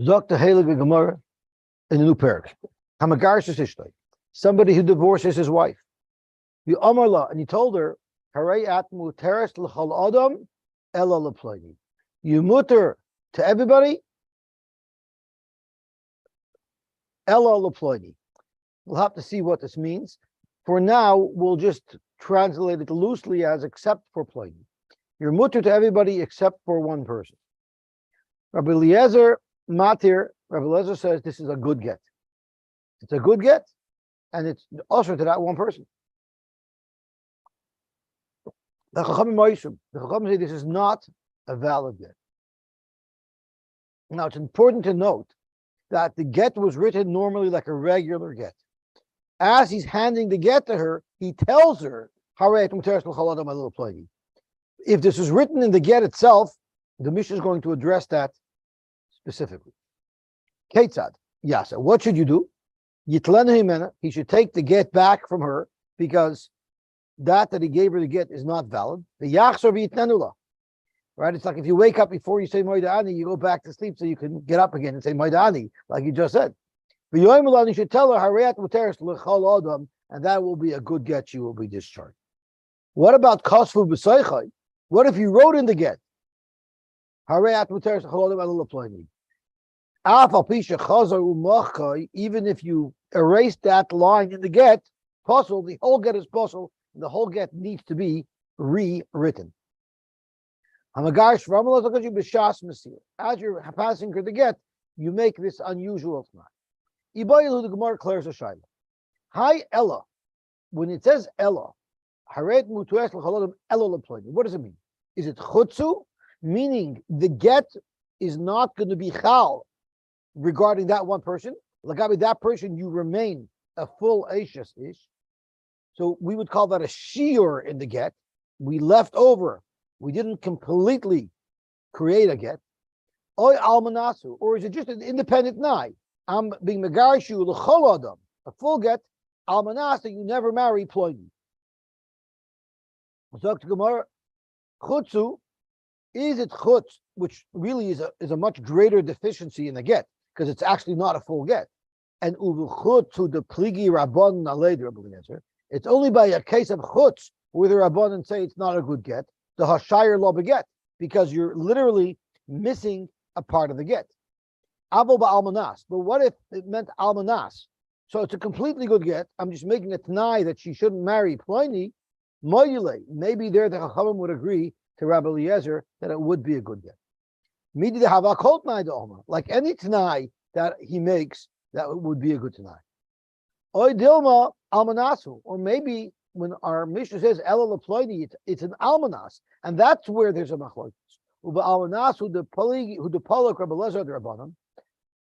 Zok the Heilige Gemara in the new parak. Hamagarish Ishtay. Somebody who divorces his wife. You Amarla, and he told her, Haray at Mutaris l'chal adam ela l'ploini. You mutter to everybody, ela l'ploini. We'll have to see what this means. For now, we'll just translate it loosely as except for ploini. You're mutter to everybody except for one person. Rabbi Eliezer Matir, Rabbi Eliezer says this is a good get. It's a good get, and it's also to that one person. The Chachamim say this is not a valid get. Now, it's important to note that the get was written normally like a regular get. As he's handing the get to her, he tells her, if this is written in the get itself, the Mishnah is going to address that specifically. Ketzad, Yasa, what should you do? He should take the get back from her because that he gave her the get is not valid. The Yachsor v'yitnenula. Right? It's like if you wake up before you say Moidani, you go back to sleep so you can get up again and say Moidani, like you just said. You should tell her, and that will be a good get, she will be discharged. What about Kosfu b'soichai? What if you wrote in the get? Even if you erase that line in the get, possible, the whole get is possible, and the whole get needs to be rewritten. As you're passing her the get, you make this unusual tonight. The Gemara declares a shayla. Hi Ella. When it says Ella, what does it mean? Is it chutzu? Meaning the get is not going to be chal regarding that one person. Lagabi that person, you remain a full Eishes ish. So we would call that a shiur in the get. We left over. We didn't completely create a get. Oy almanasu, or is it just an independent nai? I'm being megarishu l'chol adam, a full get. Almanasa, you never marry ploini. So to Gemara, chutzu, is it chutz, which really is a much greater deficiency in the get, because it's actually not a full get. And uvu chutzu the pligi rabban alei Rabbi Eliezer. It's only by a case of chutz where the rabbanan say it's not a good get, the hashayir lo beget, because you're literally missing a part of the get. Abo ba'almanas. But what if it meant almanas? So it's a completely good get. I'm just making a t'nai that she shouldn't marry Pliny. Moyule. Maybe there the Chachamim would agree to Rabbi Eliezer that it would be a good get. Midi the havakol t'nai d'oma. Like any t'nai that he makes, that would be a good t'nai. Oy dilma almanasu. Or maybe when our Mishnah says Ela Pliny, it's an almanas, and that's where there's a machlokes. Uba almanasu the palak Rabbi Eliezer the Rabbanim.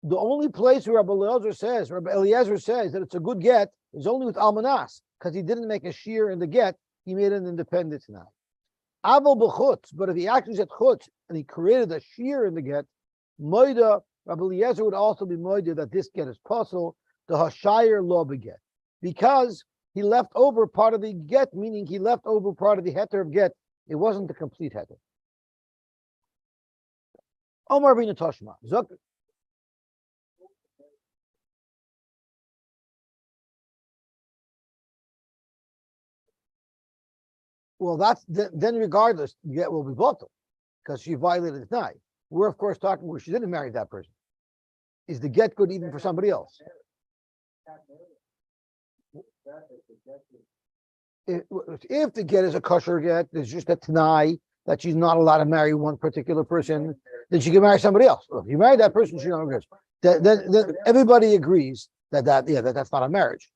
The only place where Rabbi Eliezer says that it's a good get is only with almanas, because he didn't make a shear in the get, he made an independent now. Aval b'chutz, but if he actually said chutz and he created a shear in the get, moida, Rabbi Eliezer would also be moida that this get is possible, the hashayir lo beget, because he left over part of the get, meaning he left over part of the heter of get. It wasn't the complete heter. Omar bin Toshma. Well, then regardless, the get will be bottled because she violated the t'nai. We're of course talking where she didn't marry that person. Is the get good even for somebody else? If the get is a kosher get, there's just a t'nai that she's not allowed to marry one particular person, then she can marry somebody else. Well, if you marry that person, she's not a good. Then everybody agrees that's not a marriage.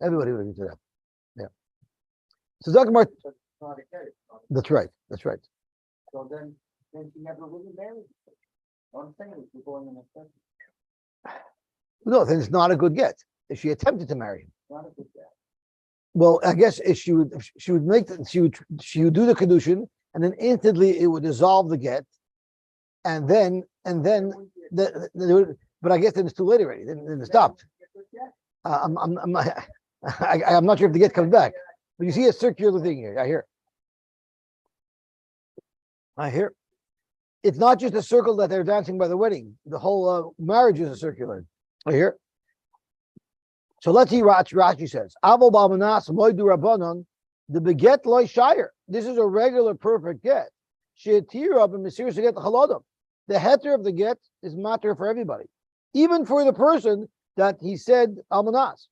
Everybody would agree to that. Yeah. So Dr. That's right. So then she never really married. I'm saying is you're going in a second. No, then it's not a good get. If she attempted to marry him. Not a good get. Well, I guess if she would do the kedushin, and then instantly it would dissolve the get, and then but I guess then it's too late already. Then it stopped. I'm not sure if the get comes back, but you see a circular thing here. I hear. It's not just a circle that they're dancing by the wedding. The whole marriage is a circular. Here. So let's see what Rashi says. Aval b'almanas moidu rabbanon, the beget loy shire. This is a regular perfect get. She'atira b'mesir get chalodam. The heter of the get is matter for everybody, even for the person that he said almanas.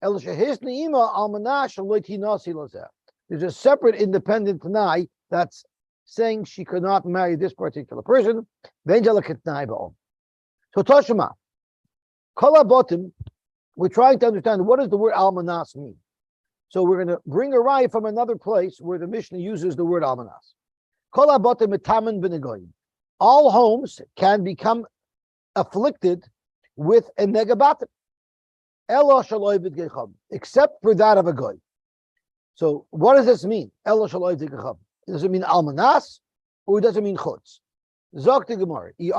El shehisna ima almanas shaloy tinasi lazeh. There's a separate independent tanai that's saying she could not marry this particular person. So Toshima, Kala Botim, we're trying to understand what does the word almanas mean. So we're going to bring a raya from another place where the Mishnah uses the word almanas. Kala Botim etamen b'negoyim. All homes can become afflicted with a negabatim. Elo shaloy b'dgecham, except for that of a goy. So what does this mean? Elo shaloy b'dgecham. Does it mean almanas or does it mean chutz? Zok the Gemara. If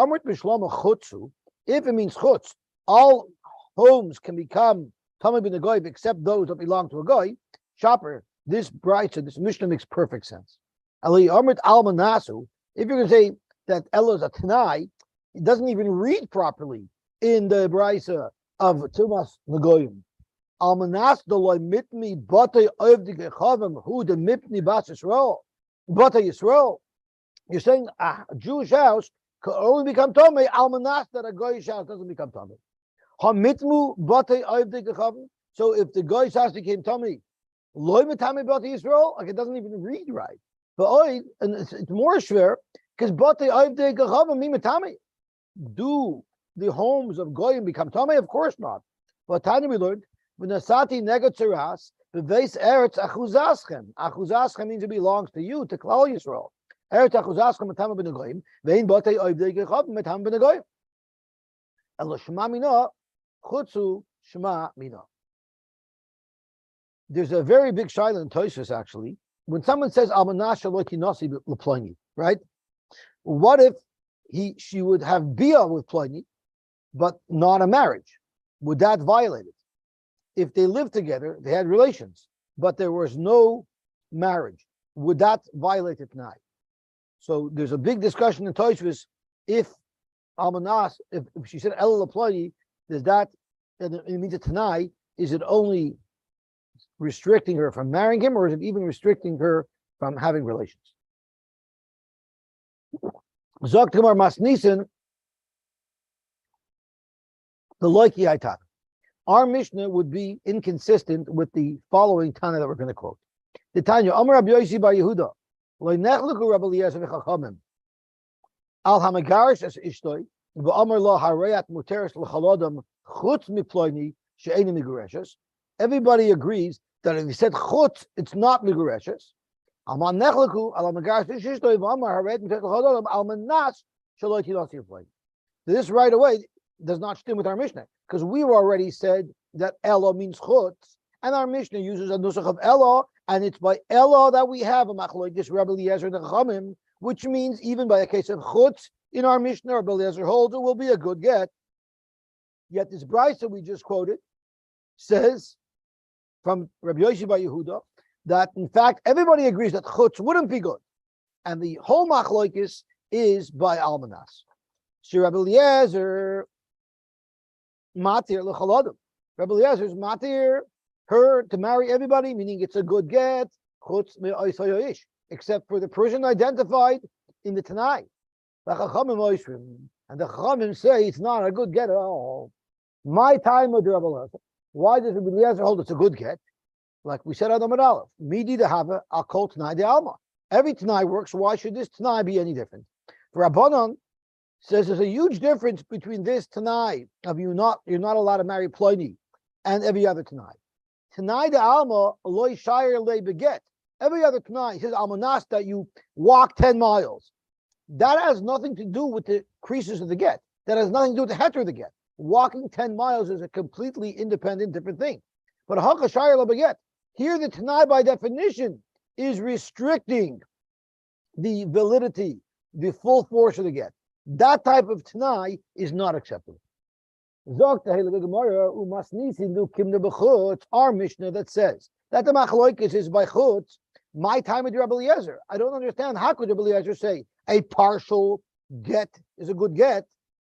it means chutz, all homes can become tamei bin goy except those that belong to a goy. Shopper, this brayta, this Mishnah makes perfect sense. Ali amrit almanasu. If you're going to say that Elo is a tanai, it doesn't even read properly in the brayta of tumas negoyim. Almanas doloy mitmi batay ovdi gechavim hu de mipni bas Yisrael. Bata Yisrael, you're saying a Jewish house could only become Tomei, almanas that a Goyish house doesn't become Tomei. Hamitmu Bata Oivdei Gechavim. So if the Goyish house became Tomei, Loy Metame Bata Yisrael, like it doesn't even read right. But and it's more schwer because Bata Oivdei Gechavim mean Metame. Do the homes of Goyim become Tomei? Of course not. But Tanya we learned, V'nasati negatzeras. The base eretz achuzaschem. Achuzaschem means it belongs to you, to Klal Yisrael. Eretz achuzaschem metam b'negoyim. Vein batei oivdei gechav metam b'negoyim. Elo shema mina chutzu shema mina. There's a very big shaila in Tosfos actually. When someone says almanas shelo tinasi l'ploini, right? What if she would have bia with ploini, but not a marriage? Would that violate it? If they lived together, they had relations, but there was no marriage, would that violate it tonight? So there's a big discussion in Tosfos if almanas, if she said el laplani, does that, it means that tonight, is it only restricting her from marrying him, or is it even restricting her from having relations? Zok Tamar Masnisen, the loiki aitat. Our Mishnah would be inconsistent with the following Tana that we're going to quote. The Tanya, Amar Rabbi Yosy bar Yehuda, Lo nechlechu Rabbi Eliezer v'chachamim, al hamagarish es ishtoi, v'amar lo harayat muteres l'chalodam chutz miploini she'eni migureshes. Everybody agrees that if he said chutz, it's not migureshes. Amar nechlechu al hamagarish es ishtoi, v'amar harayat muteres l'chalodam al manas shelo tilasi ploini. This right away does not stem with our Mishnah, because we already said that Elo means chutz, and our Mishnah uses a nusach of Elo, and it's by Elo that we have a machlokes Rabbi Eliezer and the Chachamim, which means even by a case of chutz in our Mishnah, Rabbi Eliezer holds it will be a good get. Yet this brayta we just quoted says from Rabbi Yosy bar Yehuda that in fact everybody agrees that chutz wouldn't be good, and the whole machlokes is by almanas. So Rabbi Eliezer matir l'chaladim. Rabbi Eliezer's matir her to marry everybody, meaning it's a good get, chutz me'oisayoish, except for the person identified in the Tanai. And the Chachamim say it's not a good get at all. My time with Rabbi Eliezer. Why does Rabbi Eliezer hold it's a good get? Like we said, Adam Aleph, midi de have a kol Tanai de alma. Every Tanai works. Why should this Tanai be any different? For Rabbanon says there's a huge difference between this Tanai of you're not allowed to marry Pliny and every other Tanai. Tanai de Alma loy shire le beget. Every other Tanai says almanas that you walk 10 miles. That has nothing to do with the creases of the get. That has nothing to do with the heter of the get. Walking 10 miles is a completely independent, different thing. But haka shire le beget. Here the Tanai by definition is restricting the validity, the full force of the get. That type of Tanai is not acceptable. Our Mishnah that says that the machlokes is by chutz, my time with Rabbi Eliezer. I don't understand. How could Rabbi Eliezer say a partial get is a good get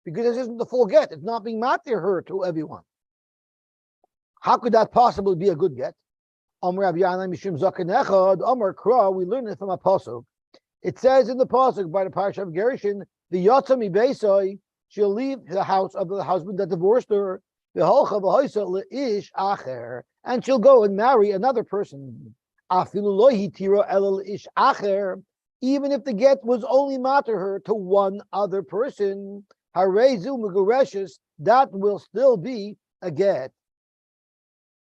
because this isn't the full get. It's not being matir her to everyone. How could that possibly be a good get? We learn it from a pasuk. It says in the pasuk by the parsha of Gerushin, the Yotza mi Beisai, she'll leave the house of the husband that divorced her, and she'll go and marry another person. Even if the get was only matter her to one other person, that will still be a get.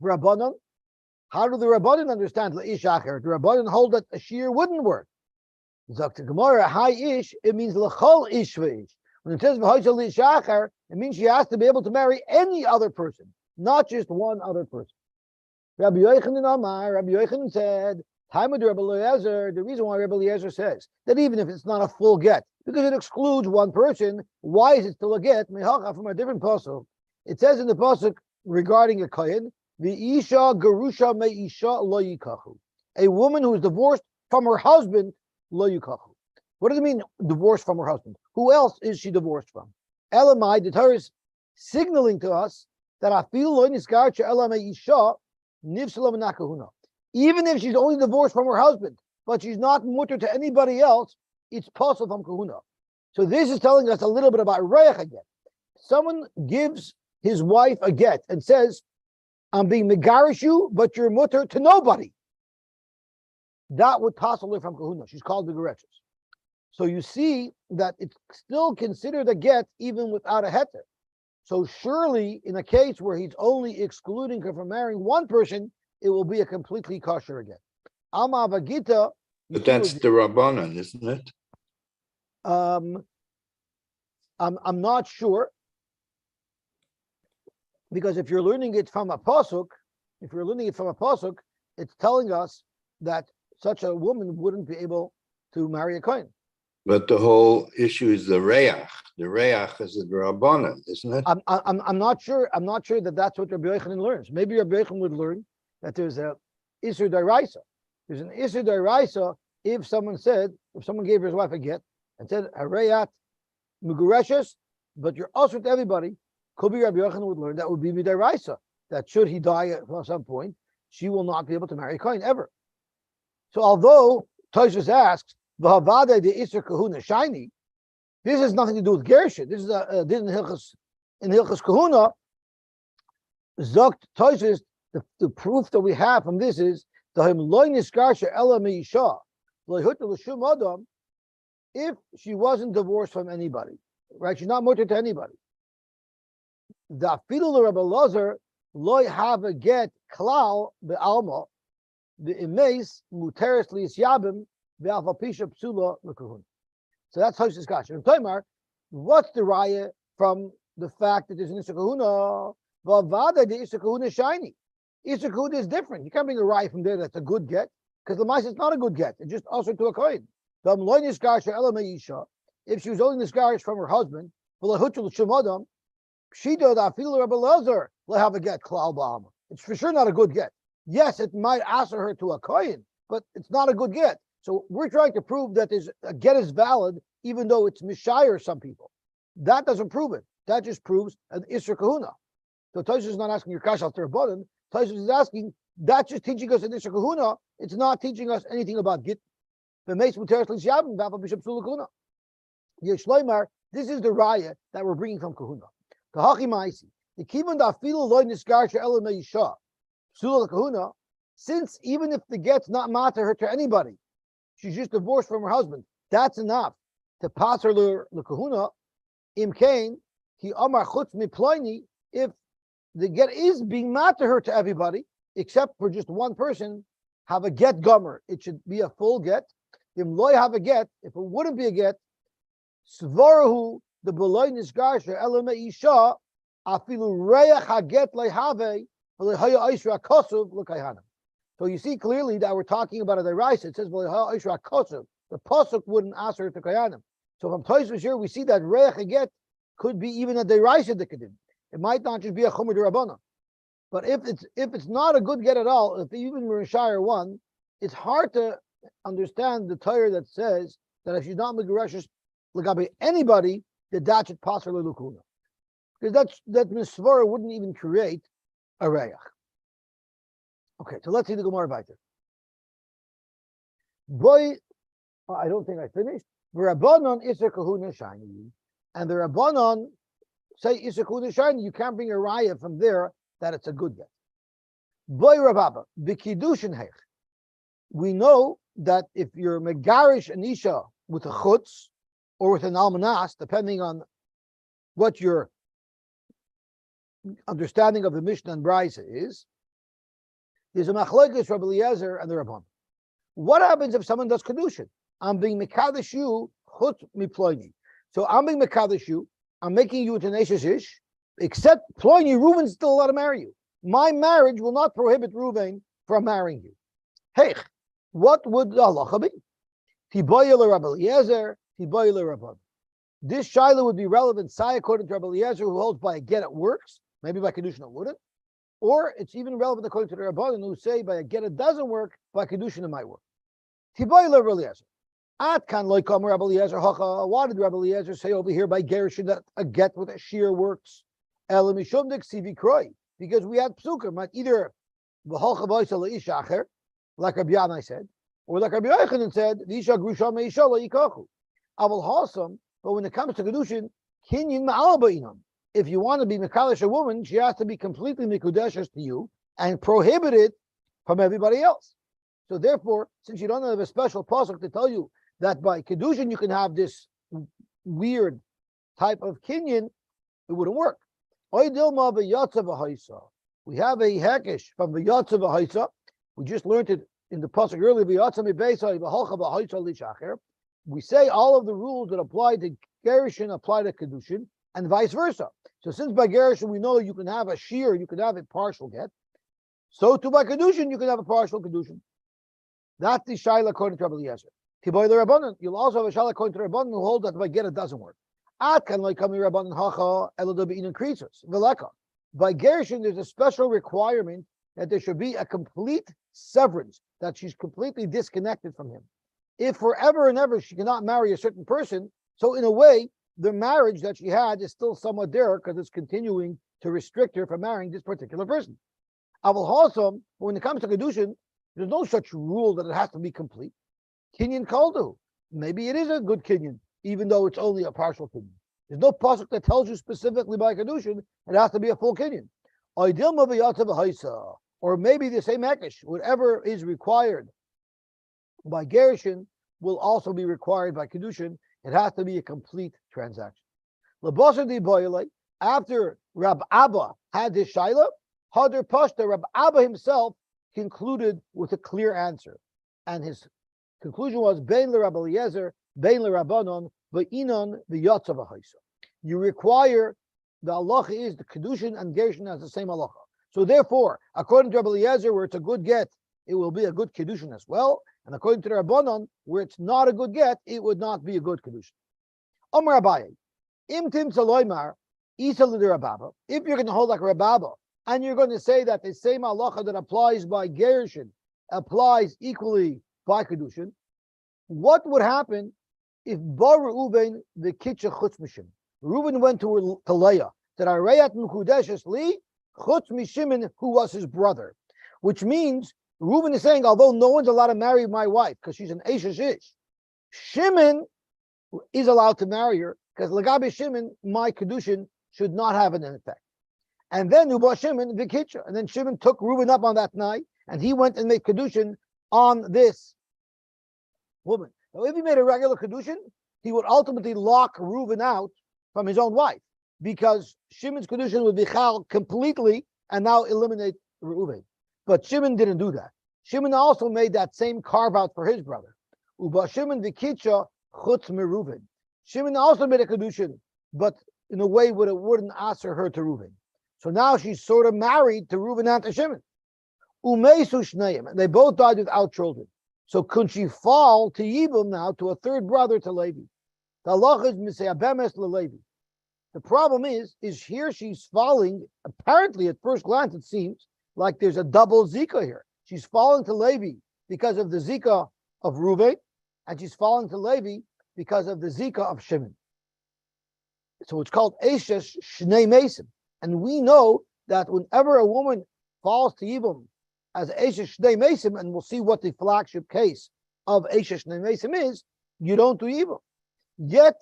Rabbanon, how do the Rabbanon understand leish acher? The Rabbanon hold that a shear wouldn't work. Zakta Gemara, high ish, it means l'chol ish v'ish. When it says v'hoysel leish acher, it means she has to be able to marry any other person, not just one other person. Rabbi Yochanan Amar, Rabbi Yochanan said, time of Rabbi Eliezer, the reason why Rabbi Eliezer says that even if it's not a full get, because it excludes one person, why is it still a get? Mehacha from a different pasuk. It says in the pasuk regarding a kohen, the isha garusha me isha lo yikachu. A woman who is divorced from her husband, lo yikachu. What does it mean, divorced from her husband? Who else is she divorced from? Elamai, the Torah is signaling to us that afil lo nisgarcha elamai isha nivsalam nakahuna. Even if she's only divorced from her husband, but she's not mutter to anybody else, it's possible from kahuna. So this is telling us a little bit about reich again. Someone gives his wife a get and says, I'm being megarish you, but you're mutter to nobody. That would tossle her from kahuna. She's called the gerechus. So you see that it's still considered a get even without a heter. So surely in a case where he's only excluding her from marrying one person, it will be a completely kosher again. Alma Vagita. But that's the Rabbanan, isn't it? I'm not sure. Because if you're learning it from a pasuk, it's telling us that such a woman wouldn't be able to marry a kohen. But the whole issue is the reach. The reach is the Rabbanan, isn't it? I'm not sure. I'm not sure that that's what Rabbi Yochanan learns. Maybe Rabbi Yochanan would learn that there's a Isur Daraisa. There's an Isur Daraisa if someone gave his wife a get and said Harayat Mugureshes, but you're also to everybody. Could be Rabbi Yochanan would learn that would be Midaraisa, that should he die at some point, she will not be able to marry a kohen ever. So although Toshus asks, V'havade de Isser Kahuna Shiny, this has nothing to do with Gershon. This is in Hilchas Kahuna. Zokt Toshus, the proof that we have from this is if she wasn't divorced from anybody, right? She's not mutter to anybody. The fiddle Rabbi Lazar loy have a get klal be'alma the imes muteris li'yabim ve'alfapisha psula l'kuhun. So that's Tosh's kasha. And Toimar, what's the raya from the fact that there's an isakahuna? Vavada the isakahuna shiny. Isakahuna is different. You can't bring a raya from there that's a good get because the mice is not a good get. It's just also to a kohen. If she was only discouraged from her husband, it's for sure not a good get. Yes, it might answer her to a kohen, but it's not a good get. So we're trying to prove that a get is valid, even though it's mishayir some people. That doesn't prove it. That just proves an isra kahuna. So Toshus is not asking your kash after a button. Toshus is asking, that's just teaching us an isra kahuna. It's not teaching us anything about git. This is the raya that we're bringing from kahuna. Since even if the get's not matter her to anybody, she's just divorced from her husband, that's enough to pass her the kahuna. Im kain ki amar chutz miploini, if the get is being matter her to everybody except for just one person, have a get gomer. It should be a full get. Im loy have a get. If it wouldn't be a get, svarahu the beloy nisgarsha elame isha afilu reach haget lehave lehaya isra kosuv l'kayhanam. So you see clearly that we're talking about a deraisa. It says lehaya isra kosuv. The pasuk wouldn't answer to kayanim. So from Toshus here we see that reach haget could be even a deraisa dikadim. It might not just be a chomer derabana. But if it's not a good get at all, if even we're in Shire 1, it's hard to understand the Torah that says that if she's not Megareshus Lagabi anybody that should pass her lukuna. Because that misvara wouldn't even create a reyach. Okay, so let's see the Gemara weiter. Boy, I don't think I finished. The Rabbanon Isser Kahuna Shiny. And the Rabbanon say Isser Kahuna Shiny, you can't bring a raya from there that it's a good get. Boy Rababa, Bikidushin Hech. We know that if you're Megarish an Isha with a chutz or with an almanas, depending on what your understanding of the Mishnah and Brisa is, there's a machlokes Rabbi Eliezer and the Rabban. What happens if someone does kedushin? I'm being mekadosh you chutz miploini. So I'm being mekadosh you. I'm making you a tenacious ish. Except ploini, Reuven's still allowed to marry you. My marriage will not prohibit Reuven from marrying you. Hey, what would the halacha be? Tiboyel Rabbi Eliezer, Tiboyel Rabban. This shaila would be relevant, say, according to Rabbi Eliezer, who holds by a get it works. Maybe by kedushin it wouldn't. Or it's even relevant according to the Rabbanan who say by a get it doesn't work, by kedushin it might work. Tiboy Rabbi Eliezer. At kan loikam Rabbi Eliezer hacha. Why did Rabbi Eliezer say over here by gerushin that a get with a shear works? Elamishumdik sivi kroi. Because we had psukim, right? Either v'holcha boisa leisha acher, like Rabbi Yanai said, or like Rabbi Yochanan said, v'isha grusha meisha leikachu. Aval hasam. But when it comes to kedushin, kinyin ma'al ba'inam. If you want to be mekadosh a woman, she has to be completely mikudeshes to you and prohibited from everybody else. So therefore, since you don't have a special pasuk to tell you that by kedushin you can have this weird type of kinyan, it wouldn't work. We have a hekesh from the yatsa v'haisa. We just learned it in the pasuk earlier. We say all of the rules that apply to gerushin apply to kedushin, and vice versa. So since by gerushin we know you can have a shear, you can have a partial get, so too by kedushin you can have a partial kedushin. That's the shaila according to Rabbi Eliezer. Tiboy the Rabbanan, you'll also have a shaila according to Rabbanan who hold that by get it doesn't work. At can like coming Rabbanan hacha elodabi increases veleka. By gerushin there's a special requirement that there should be a complete severance, that she's completely disconnected from him. If forever and ever she cannot marry a certain person, so in a way, the marriage that she had is still somewhat there because it's continuing to restrict her from marrying this particular person. Aval Hasam, when it comes to kedushin, there's no such rule that it has to be complete. Kinyan kaldu, maybe it is a good kinyan, even though it's only a partial kinyan. There's no pasuk that tells you specifically by kedushin it has to be a full kinyan. Or maybe the same ekesh, whatever is required by gerushin will also be required by kedushin. It has to be a complete transaction. After Rab Abba had this shaila, Hadar Pashta, Rab Abba himself concluded with a clear answer. And his conclusion was, Bein le Rabbi Eliezer, Bein le Rabbanon, Ve'inon v'yatza v'haisa. You require, the halacha is, the kedushin and gerushin has the same halacha. So therefore, according to Rabbi Eliezer, where it's a good get, it will be a good kedushin as well. And according to the Rabbanon, where it's not a good get, it would not be a good kedushin. Amar Abaye, Im Tim Saloimar, Isa Rababa. If you're going to hold like Rababa, and you're going to say that the same halacha that applies by gerushin applies equally by kedushin, what would happen if Bar Reuven the kitcha chutz mishim? Reuven went to Leah, that Arayat Mechudeshes Li chutz mishimin, who was his brother, which means Reuven is saying, although no one's allowed to marry my wife because she's an Eshesh Ish, Shimon is allowed to marry her because Lagabi Shimon, my kedushin should not have an effect. And then Uba Shimon Vikitcha, and then Shimon took Reuven up on that night, and he went and made kedushin on this woman. Now, if he made a regular kedushin, he would ultimately lock Reuven out from his own wife because Shimon's kedushin would be chal completely and now eliminate Reuven. But Shimon didn't do that. Shimon also made that same carve out for his brother. Uba Shimon Vikitcha chutz mereuven. Shimon also made a kedushin, but in a way where it wouldn't answer her to Reuven. So now she's sort of married to Reuven and to Shimon. Umeisu shneim, and they both died without children. So could she fall to Yibum now, to a third brother to Levi? The halacha is miseabemes leLevi. The problem is here she's falling, apparently at first glance it seems, like there's a double Zika here. She's falling to Levi because of the Zika of Reuven, and she's falling to Levi because of the Zika of Shimon. So it's called Eshes Shnei Mesim. And we know that whenever a woman falls to Yibum as Eshes Shnei Mesim, and we'll see what the flagship case of Eshes Shnei Mesim is, you don't do Yibum. Yet,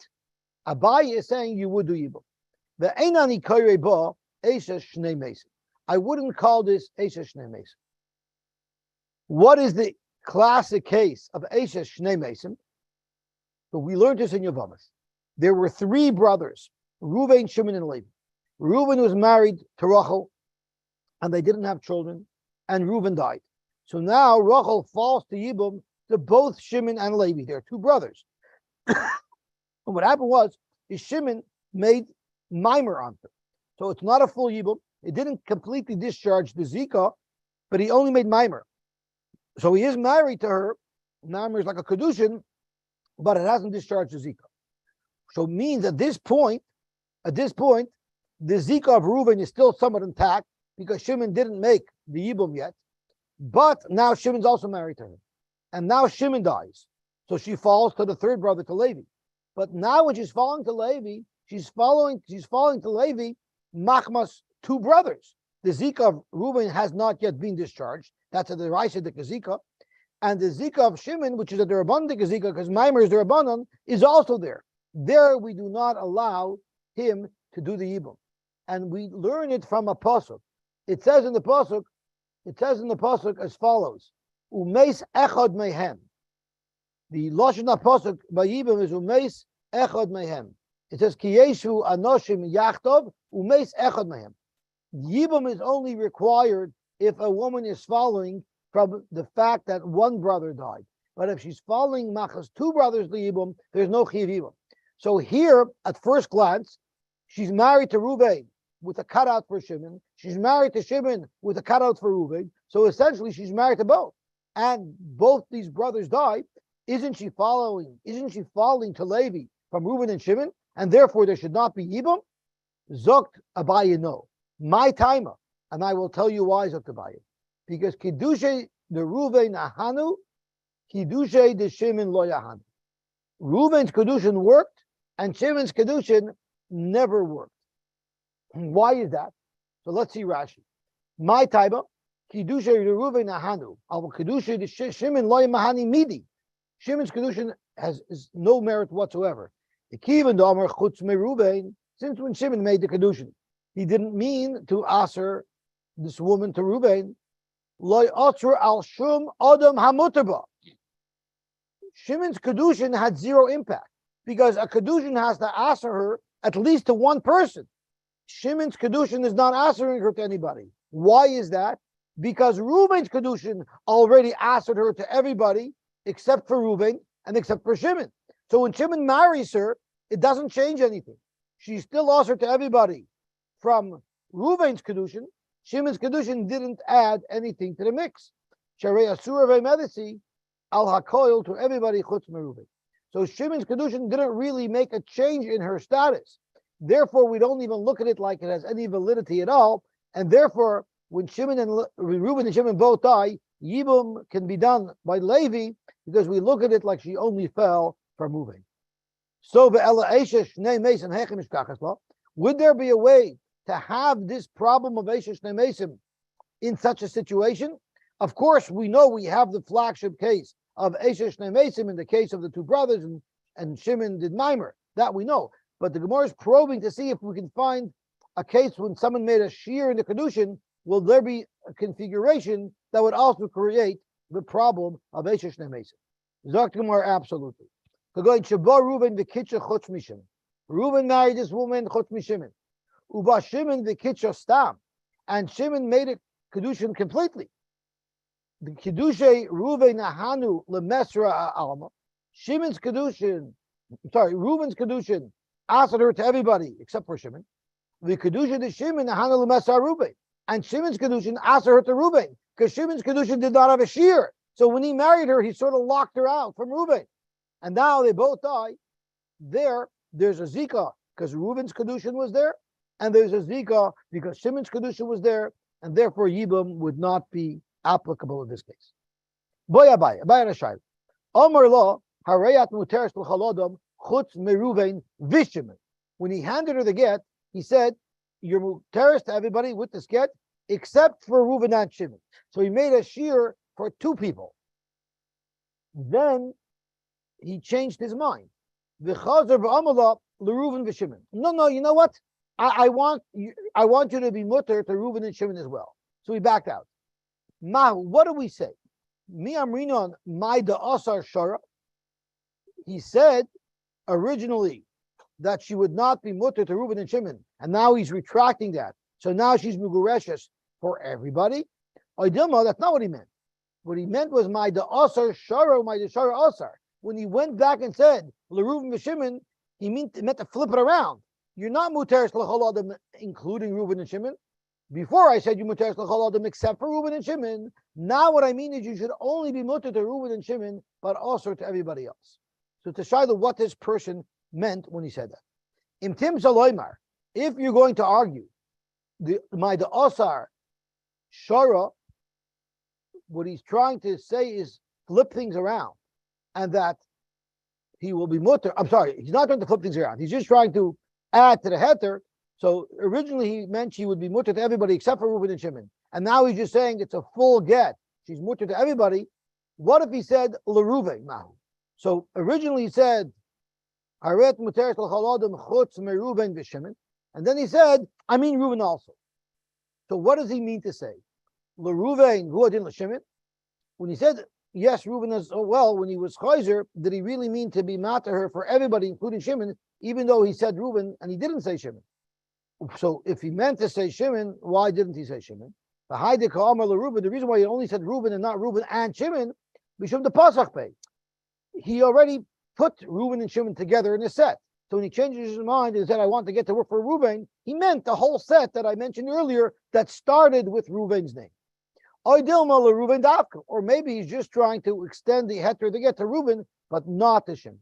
Abaye is saying you would do Yibum. The Einani Koire Ba Eshes Shnei Mesim. I wouldn't call this Eshes Shnei Mesim. What is the classic case of Eshes Shnei Mesim? So we learned this in Yavamas. There were three brothers, Reuven, Shimon, and Levi. Reuven was married to Rachel, and they didn't have children, and Reuven died. So now Rachel falls to Yibum to both Shimon and Levi. They're two brothers. And what happened was, Shimon made mimer on them. So it's not a full Yibum. It didn't completely discharge the Zika, but he only made mimer. So he is married to her. Mimer is like a Kedushin, but it hasn't discharged the Zika. So it means at this point, the Zika of Reuven is still somewhat intact because Shimon didn't make the Yibum yet. But now Shimon's also married to her. And now Shimon dies. So she falls to the third brother, to Levi. But now when she's falling to Levi, she's falling to Levi, Machmas, two brothers. The Zika of Reuven has not yet been discharged. That's a Raisidik Zika. And the Zika of Shimon, which is a Derabandik Zika, because Maimer is Derabanan, is also there. There we do not allow him to do the Yibum. And we learn it from a pasuk. It says in the pasuk as follows: Umeis echad mehem. The lashon pasuk by Yibum is Umeis echad mehem. It says Ki yeshu anoshim yachtov umeis echad mehem. Yibum is only required if a woman is following from the fact that one brother died. But if she's following machas two brothers the Yibum, there's no chiv Yibum. So here, at first glance, she's married to Reuven with a cutout for Shimon. She's married to Shimon with a cutout for Reuven. So essentially, she's married to both. And both these brothers die. Isn't she falling to Levi from Reuven and Shimon? And therefore, there should not be Yibum? Zokt Abaye no. My timer. And I will tell you why, Zokt Abaye. Because Kiddushe the Reuven ahanu, Kiddushe the Shimon lo yahanu. Reuven's Kedushin worked, and Shimon's Kedushin never worked. Why is that? So let's see Rashi. My taiba, Kiddusha Reuven ahanu, al Kiddusha the Shimon lo mahani midi. Shimon's Kedushin is no merit whatsoever. The Kivan Domer chutz me Reuven, since when Shimon made the Kedushin, he didn't mean to aser this woman to Reuven. Lo yotzer al shum adam hamutaba. Shimon's Kedushin had zero impact because a Kedushin has to answer her at least to one person. Shimon's Kedushin is not answering her to anybody. Why is that? Because Reuven's Kedushin already answered her to everybody except for Reuven and except for Shimon. So when Shimon marries her, it doesn't change anything. She still answered to everybody from Reuven's Kedushin. Shimon's Kedushin didn't add anything to the mix. Sharei Asura Medisi al hakoil to everybody chutz merubin. So Shimon's Kedushin didn't really make a change in her status. Therefore, we don't even look at it like it has any validity at all. And therefore, when Reuben and Shimon both die, Yibum can be done by Levi because we look at it like she only fell from moving. So would there be a way to have this problem of Eshes Shnei Mesim in such a situation? Of course, we know we have the flagship case of Eshes Shnei Mesim in the case of the two brothers, and Shimon did Mimer. That we know. But the Gemara is probing to see if we can find a case when someone made a shear in the Kedushin, will there be a configuration that would also create the problem of Eshes Shnei Mesim? Zok Gemara, absolutely. Reuben married this woman, Chutz Mishimon. Uba Shimon v'kitcha stam, and Shimon made it Kedushin completely. The Kedushay Reuven Ahanu lemesra alma. Reuben's Kedushin asked her to everybody except for Shimon. The Kedusha to Shimon Ahanu lemesra Reuven, and Shimon's Kedushin asked her to Reuven because Shimon's Kedushin did not have a shear. So when he married her, he sort of locked her out from Reuven, and now they both die. There's a Zika because Reuven's Kedushin was there, and there's a Zika because Shimon's Kedushin was there, and therefore Yibum would not be applicable in this case. Boy Abai Rashai. Omar law Harayat Muteres L'Chalodom Chutz Meruven Vishimon. When he handed her the get, he said, "You're muteris to everybody with this get, except for Reuven and Shimon." So he made a shear for two people. Then he changed his mind. V'chazer v'amala l'Reuven v'Shimon. No, you know what? I want you to be mutter to Reuven and Shimon as well. So he backed out. What do we say? Mi amrinon my da asar shara. He said originally that she would not be mutter to Reuven and Shimon, and now he's retracting that. So now she's mugureshes for everybody. Oidilma, that's not what he meant. What he meant was my da asar shara, my da shara asar. When he went back and said l'Reuven v'Shimon, he meant to flip it around. You're not muteris l'chol adam, including Reuven and Shimon. Before I said you muteris l'chol adam except for Reuven and Shimon. Now what I mean is you should only be muter to Reuven and Shimon, but also to everybody else. So to show what this person meant when he said that. Imtim zaloymar, if you're going to argue the asar shara, what he's trying to say is flip things around, and that he will be mutter. I'm sorry, he's not trying to flip things around. He's just trying to add to the heter. So originally he meant she would be mutter to everybody except for Reuven and Shimon, and now he's just saying it's a full get. She's mutter to everybody. What if he said l'Reuven now? So originally he said haret muteris l'chol adam chutz meReuven v'Shimon, and then he said I mean Reuven also. So what does he mean to say? L'Reuven hu adin l'Shimon. When he said yes, Reuven as well, when he was chayzer, did he really mean to be matter her for everybody, including Shimon, even though he said Reuven and he didn't say Shimon? So if he meant to say Shimon, why didn't he say Shimon? The reason why he only said Reuven and not Reuven and Shimon, Bishum the Pasach Pei. He already put Reuven and Shimon together in a set. So when he changes his mind and said, I want to get to work for Reuven, he meant the whole set that I mentioned earlier that started with Reuven's name. Or maybe he's just trying to extend the heter to get to Reuven, but not to Shimon.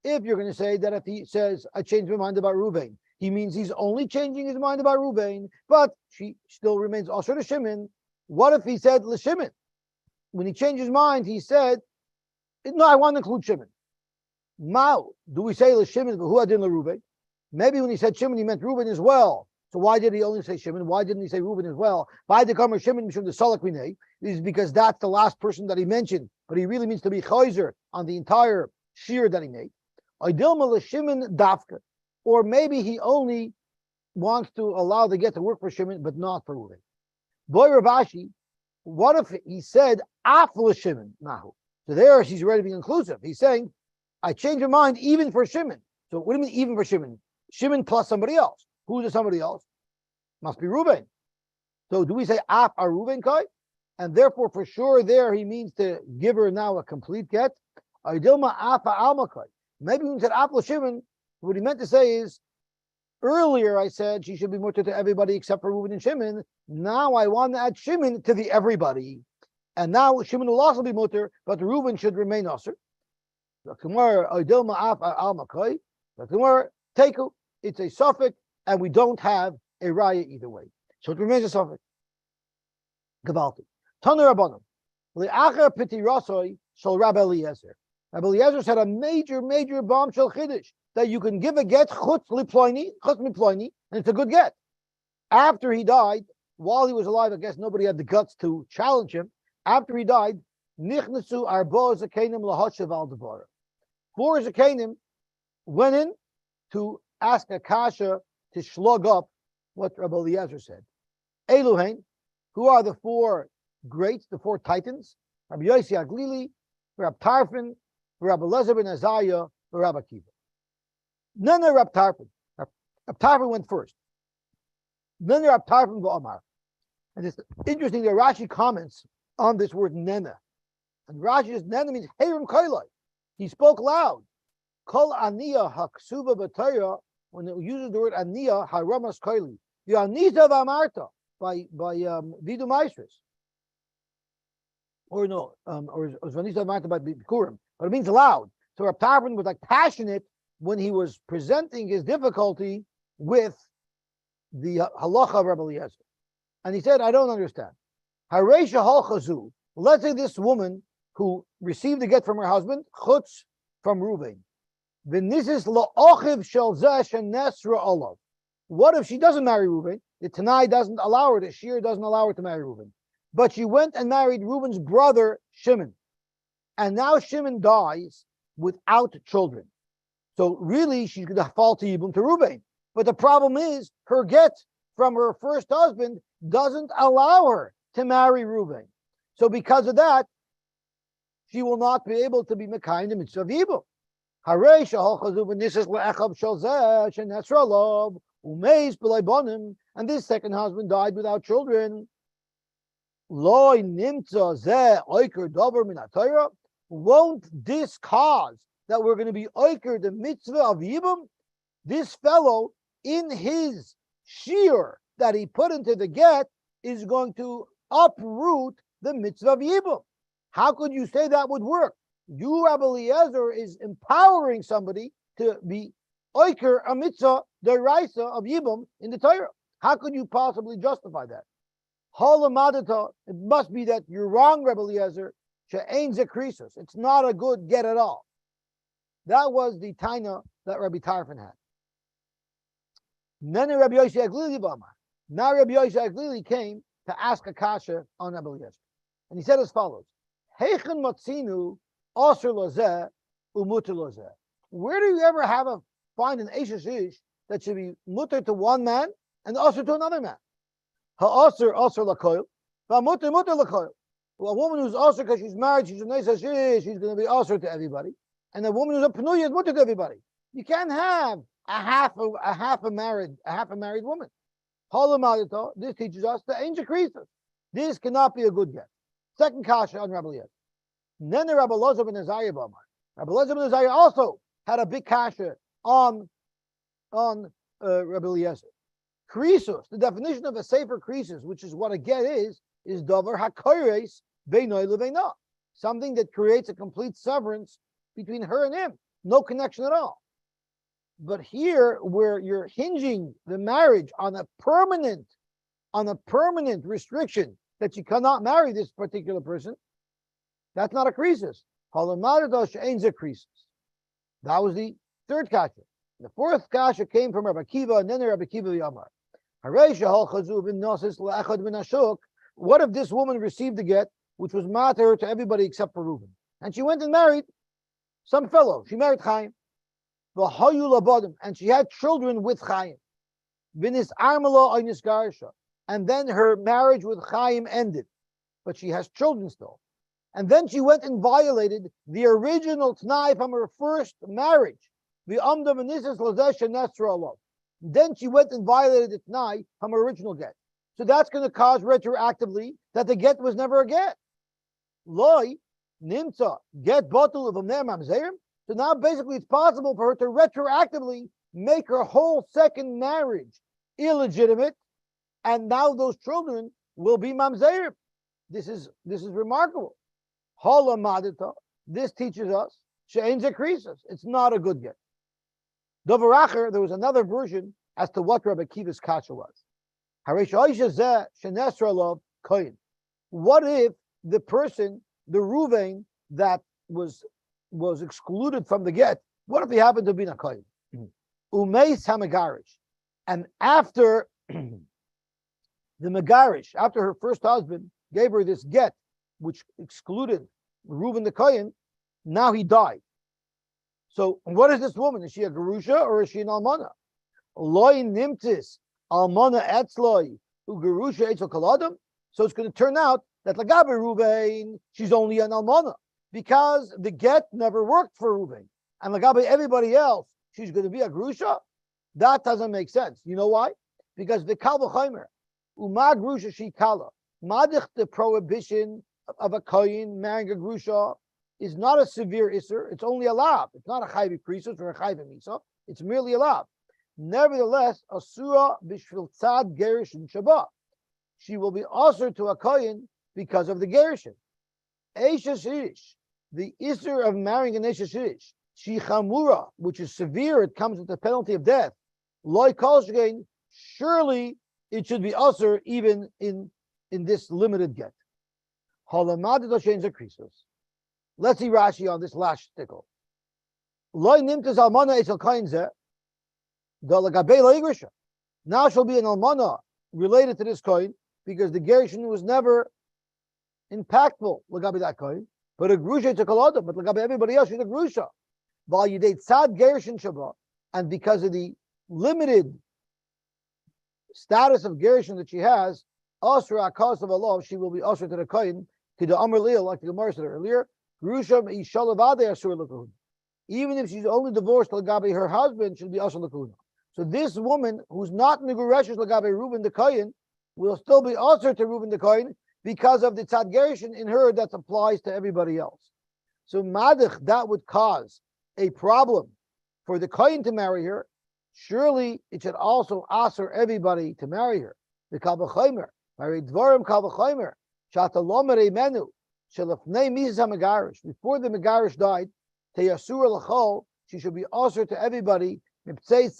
If you're going to say that if he says, I changed my mind about Reuven, he means he's only changing his mind about Reuven, but she still remains also to Shimon. What if he said L'Shimon? When he changed his mind, he said, no, I want to include Shimon. Mao, do we say L'Shimon, but who adin L'Reuven? Maybe when he said Shimon, he meant Reuven as well. So why did he only say Shimon? Why didn't he say Reuven as well? By the Kamer Shimon, Mishum the Salak Minei, is because that's the last person that he mentioned, but he really means to be chayzer on the entire shear that he made. Shimon dafka, or maybe he only wants to allow the get to work for Shimon, but not for Reuven. Boy Ravashi, what if he said Afla Shimon Nahu? So there he's already being inclusive. He's saying, I changed my mind even for Shimon. So what do you mean even for Shimon? Shimon plus somebody else. Who's the somebody else? Must be Reuven. So do we say Af a Reuven kai? And therefore, for sure, there he means to give her now a complete get. Aydilma Af a Alma kai. Maybe when he said Afla Shimon, what he meant to say is, earlier I said she should be mutter to everybody except for Reuven and Shimon. Now I want to add Shimon to the everybody. And now Shimon will also be mutter, but Reuven should remain usher. It's a suffix, and we don't have a raya either way. So it remains a suffix. Gavalti. Tanu Rabbanim. Le'acher piti rasoi shel Rabbi Eliezer. Rabbi Eliezer said a major bombshell chiddush that you can give a get chutz miploini, and it's a good get. After he died, while he was alive, I guess nobody had the guts to challenge him. After he died, nichnasu arbo zakenim lahoshev al devara. 4 zakenim went in to ask a kasha to slug up what Rabbi Eliezer said. Eluhain, who are the 4 greats, the 4 titans? Rabbi Yosy Aglili, Rabbi Tarfon, Rabbi Elazar ben Azariah, Rabbi Akiva. None of Rabbi Tarfon. Rabbi Tarfon went first. None of Rabbi Tarfon v'Amar. And it's interesting that Rashi comments on this word nena. And Rashi says nena means Heirim Kailai. He spoke loud. Kol Aniyah Haksuba B'Torah, when it uses the word Aniyah, Haramas Kaili. The Anita V'Amarta by Vidu Maestris. Or no, or Zvanisa V'Amarta by Bikurim. But it means loud. So Rabbi Tarfon was like passionate when he was presenting his difficulty with the halacha of Rabbi Eliezer. And he said, I don't understand. Haresha halchazu. Let's say this woman who received the get from her husband, chutz from Reuven. V'nisis la'ochiv shel zeh shenesra olav. What if she doesn't marry Reuben? The Tanai doesn't allow her, the Shir doesn't allow her to marry Reuben. But she went and married Reuben's brother, Shimon. And now Shimon dies without children. So really, she's going to fall to Yibum to Reuben. But the problem is, her get from her first husband doesn't allow her to marry Reuben. So because of that, she will not be able to be Mekayim the mitzvah of Yibum. Harei shehalchazu v'nisis le'echab shel zeh shenesra olav umeis b'lei bonim. And this second husband died without children. Loi nimtza zeh oiker dover min haTorah. Won't this cause that we're going to be oiker the mitzvah of Yibum? This fellow, in his shear that he put into the get, is going to uproot the mitzvah of Yibum. How could you say that would work? You, Rabbi Eliezer, is empowering somebody to be oiker a mitzvah, the raisa of Yibum in the Torah. How could you possibly justify that? Halamadata, it must be that you're wrong, Rabbi Eliezer. She'ein zekrisus. It's not a good get at all. That was the taina that Rabbi Tarfon had. Then Rabbi Yosy Aglili Bama. Now Rabbi Yosy Aglili came to ask a kasha on Rabbi Eliezer. And he said as follows: Heichen matzinu aser lozeh umuter lozeh. Where do you ever find an Eishes Ish that should be mutter to one man and aser to another man? Ha'aser aser lakoil, va'muter muter lakoil. Well, a woman who's aser because she's married, she's a Eishes Ish, she's going to be aser to everybody. And a woman who's a penuya is mutter to everybody. You can't have a half a married woman. This teaches us the angel creases. This cannot be a good get. Second kasha on Rabbi Eliezer. Then the Rabbi Elazar ben Azariah Bamar. Rabbi Elazar ben Azariah also had a big kasha on Rabbi Eliezer. Krisus, the definition of a sefer krisus, which is what a get is davar hakoires beinoi lebeina, something that creates a complete severance between her and him, no connection at all. But here, where you're hinging the marriage on a permanent restriction that you cannot marry this particular person, that's not a krisis. That was the third kasha. The fourth kasha came from Rabbi Kiva, and then Rabbi Kiva Yamar. What if this woman received the get, which was matter to everybody except for Reuben, and she went and married some fellow? She married Chaim, and she had children with Chaim. And then her marriage with Chaim ended, but she has children still. And then she went and violated the original T'nai from her first marriage. Then she went and violated the T'nai from her original get. So that's going to cause retroactively that the get was never a get. Loi, nimtza, get bottle of mamzerim. So now basically it's possible for her to retroactively make her whole second marriage illegitimate, and now those children will be mamzerim. This is remarkable. Halamadita. This teaches us she'ein zekrisus. It's not a good get. Dovaracher, there was another version as to what Rabbi Kiva's kasha was. What if the person, the Ruvain that was excluded from the get, what if he happened to be a kohen? Umeis hamegarish, and after the megarish, after her first husband gave her this get, which excluded Reuben the kohen, now he died. So what is this woman? Is she a gerusha or is she an almana? Loi nimtis almana etzloi ugerusha etzel kaladam. So it's going to turn out that lagabe Reuben, she's only an almana, because the get never worked for Reuben, and lagabe everybody else, she's going to be a gerusha. That doesn't make sense. You know why? Because the kal v'chaymer uma gerusha she kala madich, the prohibition of a kohen marrying a gerusha is not a severe isser. It's only a lav. It's not a chayv krisus or a chayv misa. It's merely a lav. Nevertheless, asura b'shvil tzad gerishin shabbat. She will be usher to a kohen because of the gerishin. Eishes ish, the isser of marrying an eishes ish, she chamura, which is severe. It comes with the penalty of death. Loi kol shgein, surely it should be usher even in this limited get. Halamad doshen zekrisus. Let's see Rashi on this last stickle. Loy nimtas almana etzel kain zeh, the lagabei laigrisha. Now she'll be an almana related to this coin because the gerushin was never impactful lagabi that coin. But a grusha to kolada, but lagabi everybody else she's a grusha. While you date sad gerushin shabbat, and because of the limited status of gerushin that she has, asra akas of Allah, she will be asra to the coin to the amr lil, like the Gemara said earlier. Grusha ishalavade asur lakun. Even if she's only divorced lagabi her husband, she'll be asur lakun. So this woman who's not Megureshes Lagabe Reuben the Kohen will still be also to Reuben the Kohen because of the Tzad Gerushin in her that applies to everybody else. So Madich, that would cause a problem for the Kohen to marry her. Surely it should also answer everybody to marry her. The Kalvachomer, married Dvorim Kalvachomer, Shatalomer Menu, Shalafnei Mises HaMegarish. Before the Megarish died, Teyasura Lachol, she should be also to everybody. Because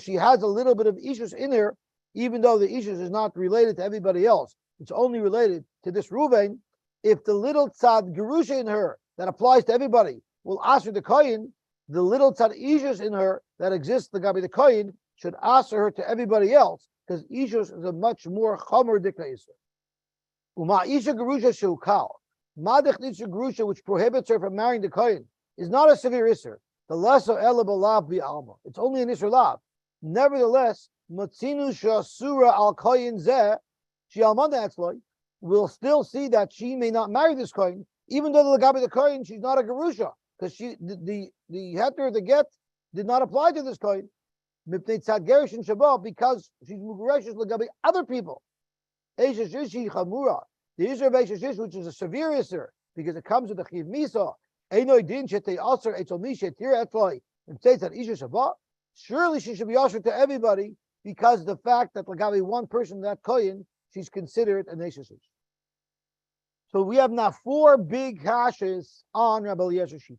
she has a little bit of ishus in her, even though the ishus is not related to everybody else, it's only related to this Ruvain. If the little tzad gerusha in her that applies to everybody will answer the kohen, the little tzad ishus in her that exists the gabi the kohen should answer her to everybody else because ishus is a much more chomer dikaiser. Uma isha gerusha shukal madich isha gerusha which prohibits her from marrying the kohen is not a severe isser. The lesser elabalav bi alma. It's only an isur lav. Nevertheless, matzinu shasura al koyin zeh she almanda etzloi will still see that she may not marry this koyin, even though the lagabi the koyin she's not a gerusha because she the heter of the get did not apply to this koyin. Mipnei tzad gerushin shabbat because she's mugureshes lagabi other people. Eisha shishi chamura. The isur of eisha shish, which is a severe isur because it comes with the chiv misa. Surely she should be ushered to everybody because the fact that Lagavi one person that koyin, she's considered a neshus. So we have now 4 big kashas on Rabbi Eliezer Shita.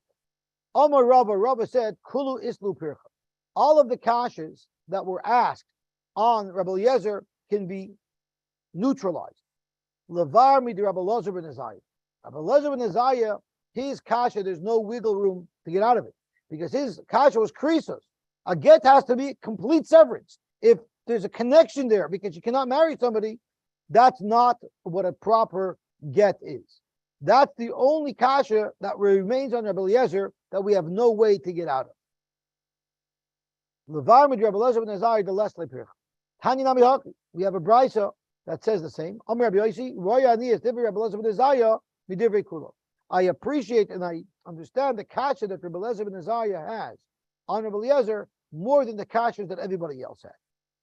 Amar Rabba said, Kulu islu pircha. All of the kashas that were asked on Rabbi Eliezer can be neutralized. Levar midi Rabbi Eliezer ben Azariah. Rabbi Eliezer ben Azariah, his kasha, there's no wiggle room to get out of it because his kasha was krisos. A get has to be complete severance. If there's a connection there because you cannot marry somebody, that's not what a proper get is. That's the only kasha that remains on Rabbi Eliezer that we have no way to get out of. Levar mid Rabbi Eliezer ben Azariah the less lepirch. Tanya nami haki. We have a brisa that says the same. Amar Rabbi Yosy, Roya ani es divrei Rabbi Eliezer ben Azariah midivrei kulo. I appreciate and I understand the kasha that Rabbi Eliezer ben Azariah has on Rabbi Eliezer more than the kashas that everybody else has.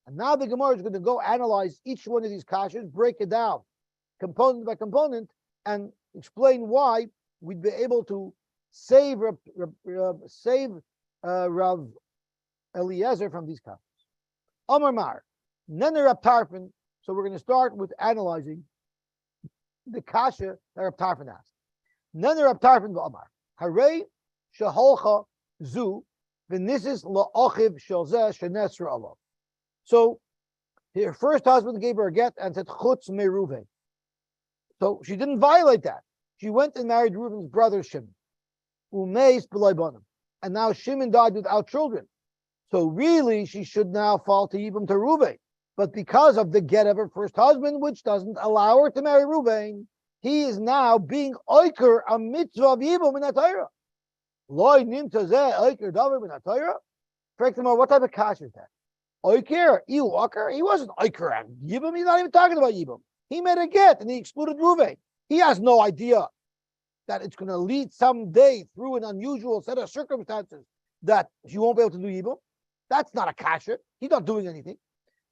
And now the Gemara is going to go analyze each one of these kashas, break it down component by component, and explain why we'd be able to save Rav Eliezer from these kashas. Amar Mar, Nene Rav Tarfon. So we're going to start with analyzing the kasha that Rav Tarfon asked. Nene Rav Tarfon v'Amar, Harei sheholcha zu v'nisis la'achiv shel zeh shenesra alav. So her first husband gave her a get and said chutz me Reuven. So she didn't violate that. She went and married Reuven's brother Shimon. Umeis b'loi banim. And now Shimon died without children. So really she should now fall to Yibam to Reuven. But because of the get of her first husband, which doesn't allow her to marry Reuven, he is now being oiker a mitzvah of Yibam in Torah. Loi nimta zeh oiker davar in Torah. What type of cash is that? Oiker, Walker, he wasn't oiker at Yibam. He's not even talking about Yibam. He made a get and he excluded Reuven. He has no idea that it's going to lead someday through an unusual set of circumstances that he won't be able to do Yibam. That's not a kasher. He's not doing anything.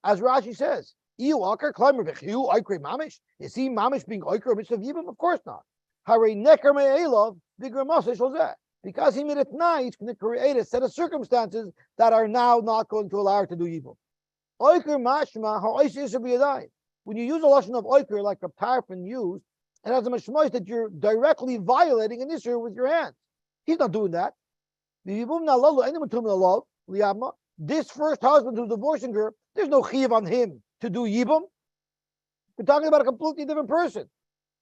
As Rashi says, Walker, climber v'chiu oiker mamish. Is he mamish being oiker mitzvah of Yibam? Of course not. Harei neker me'elav b'ger maseh shel zeh. Because he made it nice, he's going to create a set of circumstances that are now not going to allow her to do evil. Oiker mashma ha'oisis b'yadayim. When you use a lashon of oiker like a Tarfon used, it has a mashmois that you're directly violating an issue with your hands. He's not doing that. This first husband who's divorcing her, there's no chiv on him to do yibum. We're talking about a completely different person.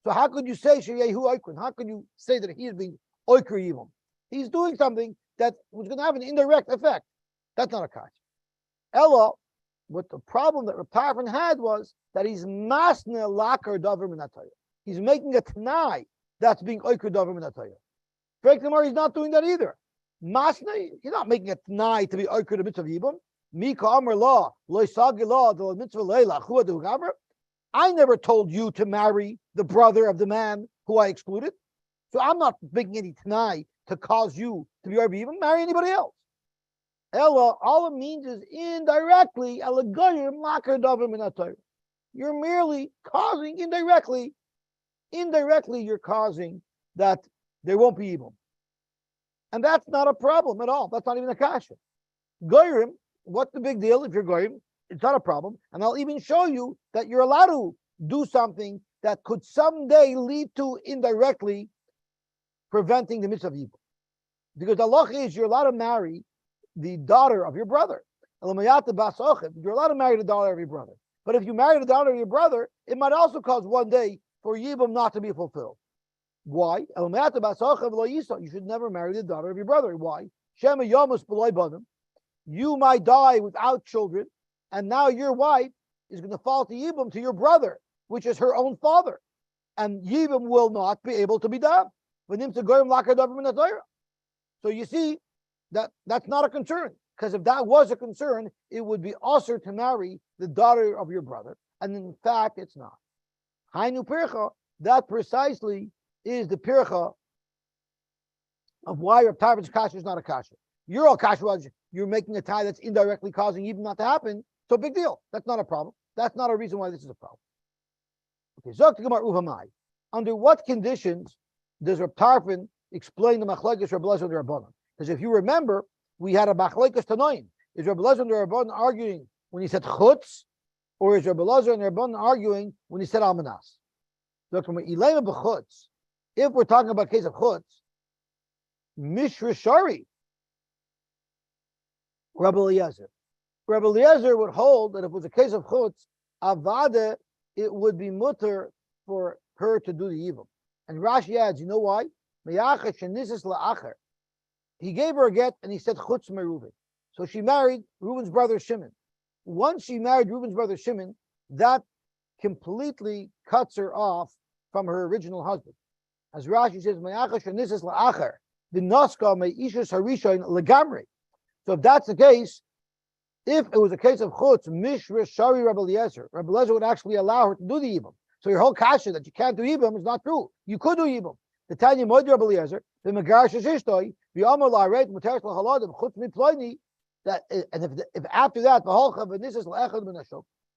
So how could you say sheyehu oiker? How could you say that he is being oiker yibum? He's doing something that was going to have an indirect effect. That's not a kasha. Ella, what the problem that Reb Tarfon had was that he's masne lakar davar minatayah. He's making a tanai that's being oiker davar minatayah. Frekdamar, he's not doing that either. Masne, he's not making a tanai to be oiker the mitzvah yibum. Mika amar law, loisagi law, the mitzvah leila, chua de hugaber. I never told you to marry the brother of the man who I excluded. So I'm not making any tanai to cause you to be oiker even marry anybody else. Ella, all it means is indirectly, you're merely causing indirectly, you're causing that there won't be evil. And that's not a problem at all. That's not even a kasha. Goyim, what's the big deal if you're goyim? It's not a problem. And I'll even show you that you're allowed to do something that could someday lead to indirectly preventing the mitzvah of evil. Because the halacha is you're allowed to marry the daughter of your brother. You're allowed to marry the daughter of your brother. But if you marry the daughter of your brother, it might also cause one day for Yibam not to be fulfilled. Why? You should never marry the daughter of your brother. Why? You might die without children, and now your wife is going to fall to Yibam, to your brother, which is her own father. And Yibam will not be able to be done. So you see, that's not a concern, because if that was a concern, it would be usher to marry the daughter of your brother, and in fact, it's not. Hainu pircha, that precisely is the pircha of why Reb Tarfon's kasha is not a kasha. Your all kasha was you're making a tie that's indirectly causing even not to happen, so big deal. That's not a problem. That's not a reason why this is a problem. Okay, Zok Gemara Uvamai. Under what conditions does Reb Tarfon explain the machlekes Reb Elazar and Rabbanan? Because if you remember, we had a machlekes tanoim. Is Reb Elazar and Rabbanan arguing when he said chutz, or is Reb Elazar and Rabbanan arguing when he said almanas? Look, from Ilema b'chutz, if we're talking about case of chutz, mishra shari, Reb Eliezer. Reb Eliezer would hold that if it was a case of chutz, avada, it would be muttar for her to do the evil. And Rashi adds, you know why? He gave her a get and he said chutz mereuven. So she married Reuven's brother Shimon. Once she married Reuven's brother Shimon, that completely cuts her off from her original husband. As Rashi says, so if that's the case, if it was a case of chutz, mishra shari Rebbe Eliezer would actually allow her to do the ibum. So your whole kasha that you can't do ibum is not true. You could do ibum. The Tanya Moed Rebbe Eliezer, the Megarash Ishtoi, the Amar La'aret, Muteres L'Chaladim, Chutz Miploini, that, and if after that,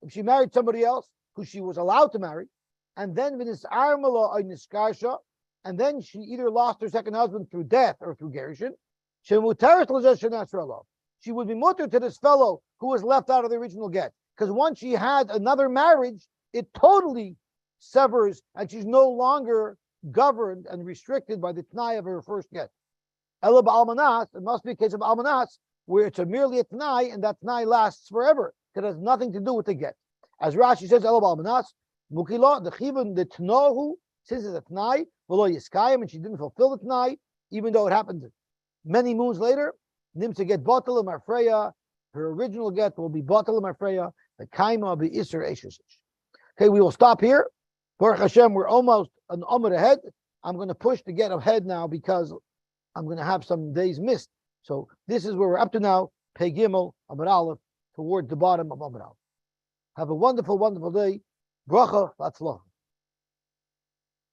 if she married somebody else who she was allowed to marry, and then and then she either lost her second husband through death or through gerushin, she would be mutter to this fellow who was left out of the original get. Because once she had another marriage, it totally severs, and she's no longer governed and restricted by the t'nai of her first get. Ela ba'almanas, it must be a case of almanas, where it's merely a t'nai, and that t'nai lasts forever. It has nothing to do with the get. As Rashi says, Ela ba'almanas, mukila, the chivin, the t'nohu, since it's a t'nai, v'lo yiskayim, and she didn't fulfill the t'nai, even though it happened many moons later, nimsa get batal marfreya, her original get will be batal marfreya, the kaima will be iser eshes. Okay, we will stop here. Baruch Hashem, we're almost an Amud ahead. I'm going to push to get ahead now because I'm going to have some days missed. So this is where we're up to now. Pei Gimel, Amud Aleph, towards the bottom of Amud Aleph. Have a wonderful, wonderful day. Bracha, Latzloch.